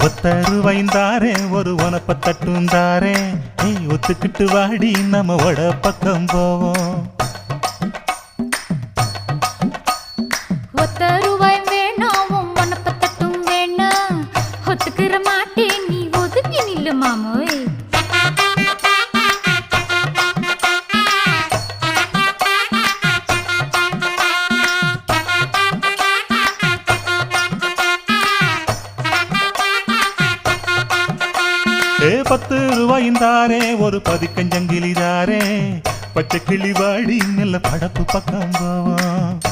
ஒத்தருவைந்தாரே ஒரு உனப்ப தட்டுந்தாரே ஒத்துக்கிட்டு வாடி நம்ம வட பக்கம் போவோம். ஒத்தருவாய் வேணாம் உனப்ப தட்டும் வேணா ஒத்துக்கிற மாட்டே நீ ஒதுங்கி நில்லு மாமோய். ₹10 ஒரு பதிக்கஞ்சங்கிலிதாரே பச்சை கிளி வாடி நல்ல படப்பு பக்கம் போவோம்.